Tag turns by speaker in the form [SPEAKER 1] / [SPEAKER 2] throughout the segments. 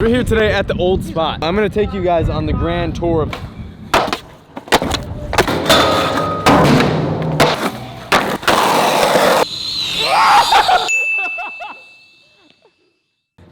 [SPEAKER 1] We're here today at the old spot. I'm gonna take you guys on the grand tour of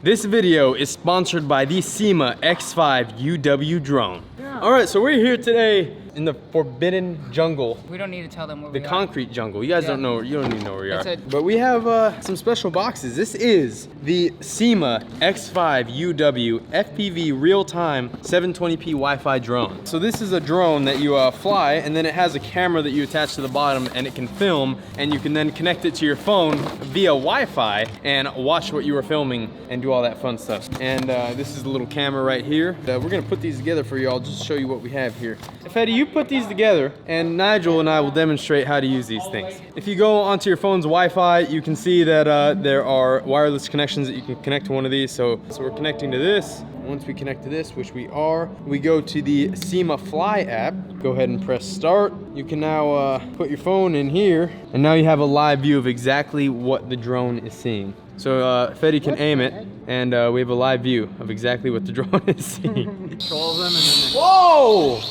[SPEAKER 1] This video is sponsored by the Syma X5 UW drone. All right, so we're here today in the forbidden jungle.
[SPEAKER 2] We don't need to tell them where we are.
[SPEAKER 1] The concrete jungle. You guys don't know, you don't even know where we are.
[SPEAKER 2] It's
[SPEAKER 1] But we have some special boxes. This is the Syma X5 UW FPV real-time 720p Wi-Fi drone. So this is a drone that you fly, and then it has a camera that you attach to the bottom, and it can film, and you can then connect it to your phone via Wi-Fi and watch what you are filming and do all that fun stuff. And this is a little camera right here. We're gonna put these together for you all, just to show you what we have here. Fetty, you put these together, and Nigel and I will demonstrate how to use these things. If you go onto your phone's Wi-Fi, you can see that there are wireless connections that you can connect to one of these. So we're connecting to this. Once we connect to this, which we are, we go to the Syma Fly app. Go ahead and press start. You can now put your phone in here, and now you have a live view of exactly what the drone is seeing. So Fetty can aim it, and we have a live view of exactly what the drone is seeing. Control them and then whoa!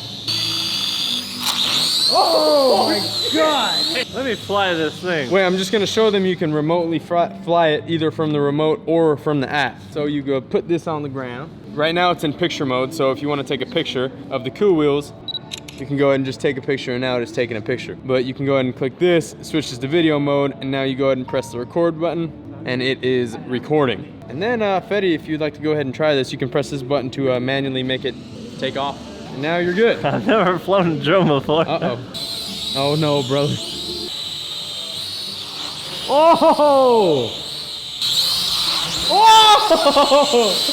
[SPEAKER 1] Oh my god!
[SPEAKER 3] Let me fly this thing.
[SPEAKER 1] Wait, I'm just gonna show them you can remotely fly it either from the remote or from the app. So you go put this on the ground. Right now it's in picture mode, so if you want to take a picture of the cool wheels, you can go ahead and just take a picture, and now it is taking a picture. But you can go ahead and click this, it switches to video mode, and now you go ahead and press the record button, and it is recording. And then Fetty, if you'd like to go ahead and try this, you can press this button to manually make it take off. And now you're good.
[SPEAKER 3] I've never flown a drone before.
[SPEAKER 1] Uh-oh. Oh no, brother. Oh! Oh!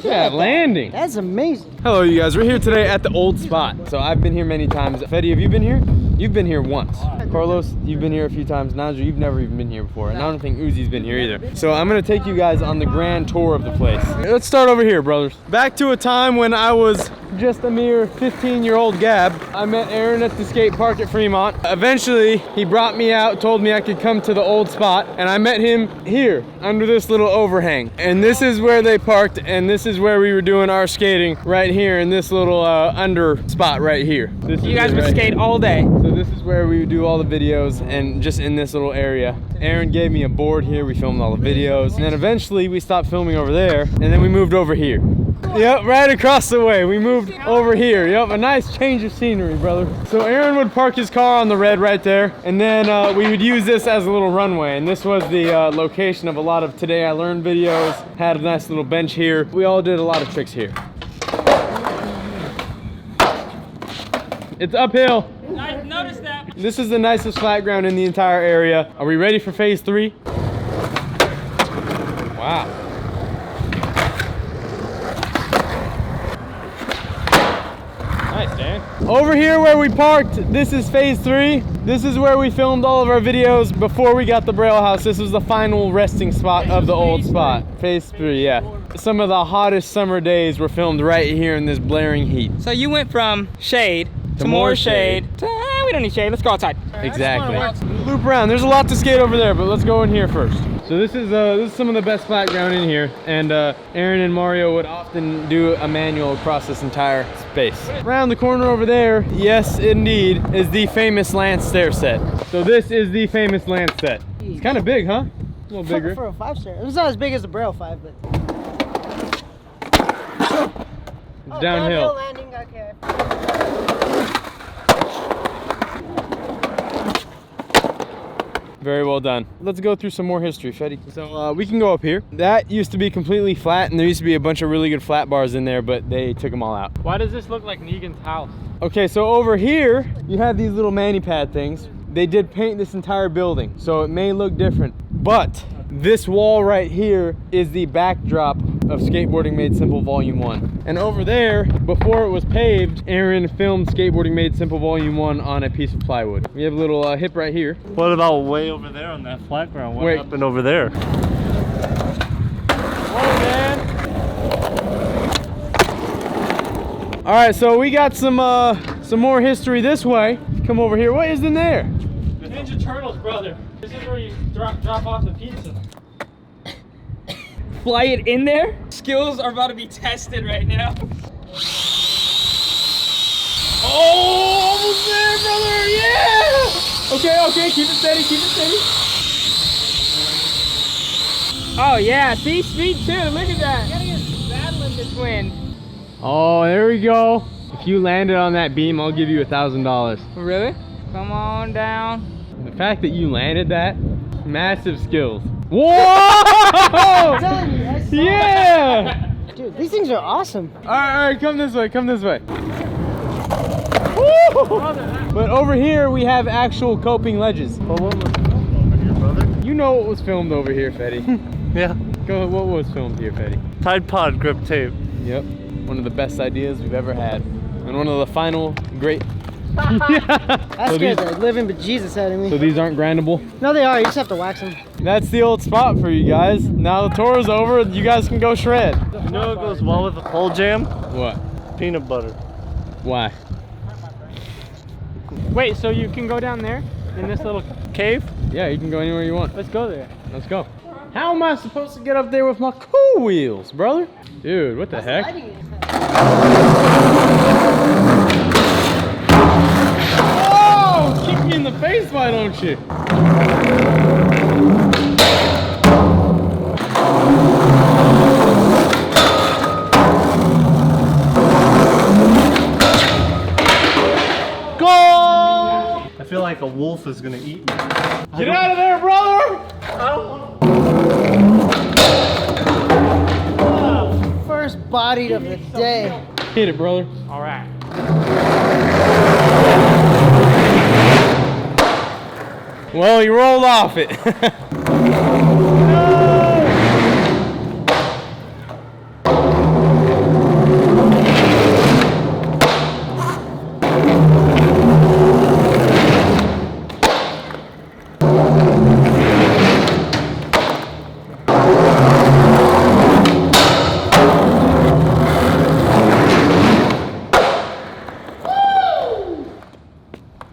[SPEAKER 1] Yeah, landing.
[SPEAKER 4] That's amazing.
[SPEAKER 1] Hello, you guys. We're here today at the old spot. So I've been here many times. Fetty, have you been here? You've been here once. Carlos, you've been here a few times. Nigel, you've never even been here before. And I don't think Uzi's been here either. So I'm gonna take you guys on the grand tour of the place. Let's start over here, brothers. Back to a time when I was just a mere 15-year-old Gab. I met Aaron at the skate park at Fremont. Eventually, he brought me out, told me I could come to the old spot, and I met him here under this little overhang. And this is where they parked, and this is where we were doing our skating, right here in this little under spot right here.
[SPEAKER 2] You guys would skate all day.
[SPEAKER 1] So this is where we would do all the videos, and just in this little area. Aaron gave me a board here, we filmed all the videos, and then eventually we stopped filming over there, and then we moved over here. Yep, right across the way. We moved over here. Yep, a nice change of scenery, brother. So Aaron would park his car on the red right there, and then we would use this as a little runway, and this was the location of a lot of Today I Learned videos. Had a nice little bench here. We all did a lot of tricks here. It's uphill.
[SPEAKER 2] I noticed that.
[SPEAKER 1] This is the nicest flat ground in the entire area. Are we ready for phase 3? Wow. Nice, Dan. Over here where we parked, this is phase 3. This is where we filmed all of our videos before we got the Braille house. This was the final resting spot of the old spot. Phase 3, yeah. Some of the hottest summer days were filmed right here in this blaring heat.
[SPEAKER 2] So you went from shade to more shade to, we don't need shade, let's go outside.
[SPEAKER 1] Exactly. Loop around. There's a lot to skate over there, but let's go in here first. So this is some of the best flat ground in here, and Aaron and Mario would often do a manual across this entire space. Around the corner over there, yes indeed, is the famous Lance stair set. So this is the famous Lance set. It's kind of big, huh? A little bigger.
[SPEAKER 4] For a 5-star. It's not as big as the Braille 5, but...
[SPEAKER 1] It's downhill.
[SPEAKER 4] Landing, okay.
[SPEAKER 1] Very well done. Let's go through some more history, Fetty. So we can go up here. That used to be completely flat, and there used to be a bunch of really good flat bars in there, but they took them all out.
[SPEAKER 3] Why does this look like Negan's house?
[SPEAKER 1] Okay, so over here, you have these little mani pad things. They did paint this entire building, so it may look different, but this wall right here is the backdrop of Skateboarding Made Simple Volume 1. And over there, before it was paved, Aaron filmed Skateboarding Made Simple Volume 1 on a piece of plywood. We have a little hip right here.
[SPEAKER 3] What about way over there on that flat ground? What happened over there?
[SPEAKER 1] Whoa, man. All right, so we got some more history this way. Come over here. What is in there?
[SPEAKER 3] The Ninja Turtles, brother. This is where you drop off the pizza.
[SPEAKER 2] fly it in there. Skills are about to be tested right now. Oh, almost there, brother, yeah! Okay, keep it steady, Oh yeah, see, speed too, look at that. You gotta get battling this wind.
[SPEAKER 1] Oh, there we go. If you landed on that beam, I'll give you $1,000.
[SPEAKER 2] Really? Come on down.
[SPEAKER 1] The fact that you landed that, massive skills. Whoa!
[SPEAKER 4] I'm telling you, I saw
[SPEAKER 1] Yeah!
[SPEAKER 4] it. Dude, these things are awesome.
[SPEAKER 1] All right, come this way, But over here, we have actual coping ledges.
[SPEAKER 3] Well, what was filmed over here, brother?
[SPEAKER 1] You know what was filmed over here, Fetty.
[SPEAKER 3] Yeah.
[SPEAKER 1] Go, what was filmed here, Fetty?
[SPEAKER 3] Tide Pod grip tape.
[SPEAKER 1] Yep, one of the best ideas we've ever had. And one of the final great...
[SPEAKER 4] That scared the living bejesus out of me.
[SPEAKER 1] So these aren't grindable?
[SPEAKER 4] No, they are. You just have to wax them.
[SPEAKER 1] That's the old spot for you guys. Now the tour is over, you guys can go shred.
[SPEAKER 3] You know what goes well with the pole jam?
[SPEAKER 1] What?
[SPEAKER 3] Peanut butter.
[SPEAKER 1] Why?
[SPEAKER 2] Wait, so you can go down there in this little cave?
[SPEAKER 1] Yeah, you can go anywhere you want.
[SPEAKER 2] Let's go there.
[SPEAKER 1] Let's go. How am I supposed to get up there with my cool wheels, brother? Dude, what the heck? Oh, kick me in the face, why don't you?
[SPEAKER 3] I feel like a wolf is gonna eat me.
[SPEAKER 1] Get out of there, brother!
[SPEAKER 4] First bodied of the day.
[SPEAKER 1] Hit it, brother.
[SPEAKER 2] All right.
[SPEAKER 1] Well, he rolled off it.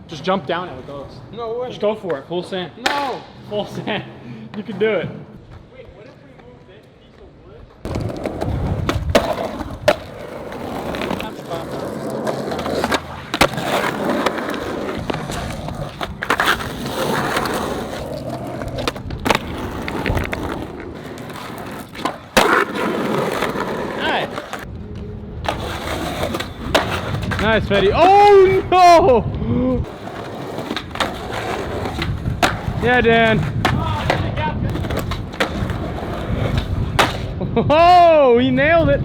[SPEAKER 2] Just jump down and it goes.
[SPEAKER 1] No way.
[SPEAKER 2] Just go for it. Full send.
[SPEAKER 1] No.
[SPEAKER 2] Full send. You can do it. Wait, what if we move this piece of wood? That's fun.
[SPEAKER 1] Nice, Fetty. Oh no! Yeah, Dan. Oh, he nailed it.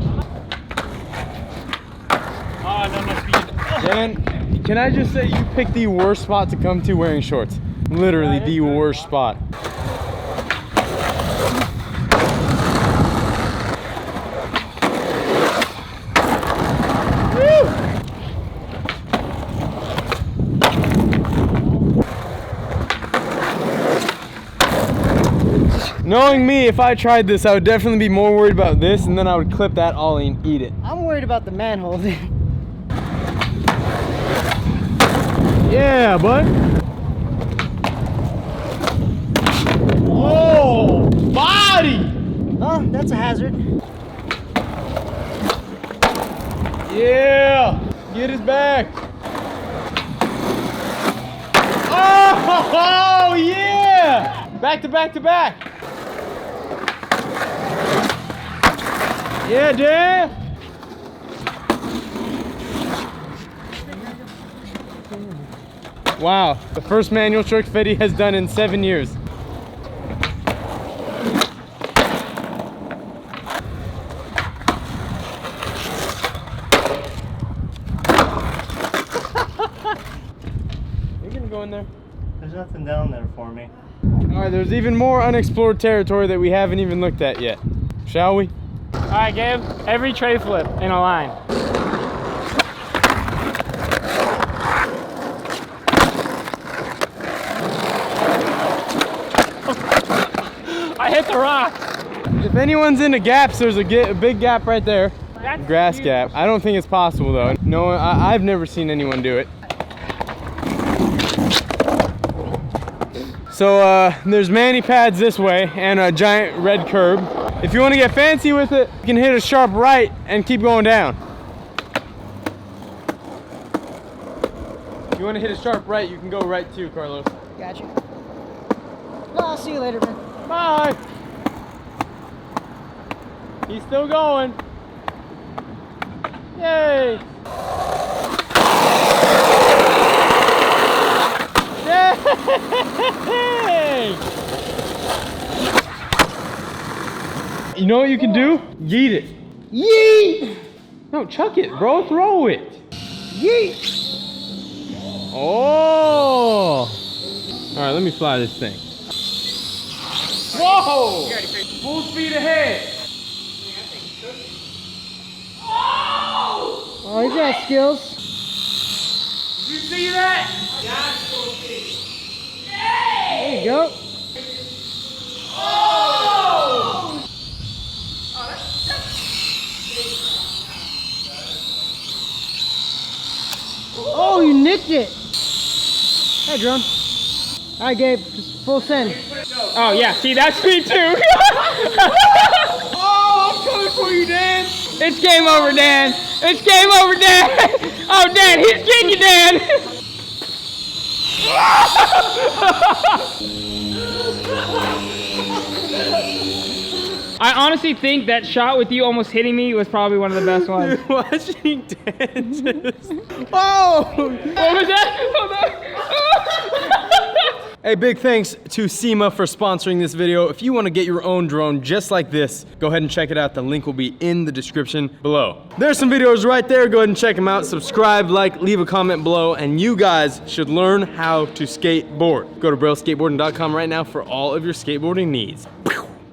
[SPEAKER 2] Oh, no speed.
[SPEAKER 1] Dan, can I just say you picked the worst spot to come to wearing shorts? Literally the worst spot. Knowing me, if I tried this, I would definitely be more worried about this, and then I would clip that ollie and eat it.
[SPEAKER 4] I'm worried about the manhole.
[SPEAKER 1] Yeah, bud. Oh, body!
[SPEAKER 4] Oh, that's a hazard.
[SPEAKER 1] Yeah, get his back. Oh, yeah! Back to back to back. Yeah, Dan. Wow, the first manual trick Fetty has done in 7 years. You gonna go in there?
[SPEAKER 3] There's nothing down there for me.
[SPEAKER 1] All right, there's even more unexplored territory that we haven't even looked at yet. Shall we?
[SPEAKER 2] All right, Gabe. Every tray flip in a line. I hit the rock.
[SPEAKER 1] If anyone's into gaps, there's a big gap right there.
[SPEAKER 2] That's
[SPEAKER 1] Grass
[SPEAKER 2] huge.
[SPEAKER 1] gap. I don't think it's possible though. No, I've never seen anyone do it. So there's mani pads this way and a giant red curb. If you want to get fancy with it, you can hit a sharp right and keep going down. If you want to hit a sharp right, you can go right too, Carlos.
[SPEAKER 4] Gotcha. Well, I'll see you later, man.
[SPEAKER 1] Bye. He's still going. Yay. Yay! You know what you can do? Yeet it.
[SPEAKER 4] Yeet!
[SPEAKER 1] No, chuck it, bro. Throw it.
[SPEAKER 4] Yeet!
[SPEAKER 1] Oh! All right, let me fly this thing. Whoa! Full speed ahead.
[SPEAKER 4] Oh, he's got skills.
[SPEAKER 1] Did you see that?
[SPEAKER 4] There you go. Oh, you nicked it. Hi, drone. Hi, Gabe. Just full send.
[SPEAKER 2] Oh yeah, see that's speed too.
[SPEAKER 1] Oh, I'm coming for you, Dan.
[SPEAKER 2] It's game over, Dan. It's game over, Dan. Oh, Dan, he's getting you, Dan. I honestly think that shot with you almost hitting me was probably one of the best ones.
[SPEAKER 1] Watching Dan just... Oh!
[SPEAKER 2] What was that? Hold on.
[SPEAKER 1] Hey, big thanks to Syma for sponsoring this video. If you want to get your own drone just like this, go ahead and check it out. The link will be in the description below. There's some videos right there. Go ahead and check them out. Subscribe, like, leave a comment below, and you guys should learn how to skateboard. Go to brailleskateboarding.com right now for all of your skateboarding needs.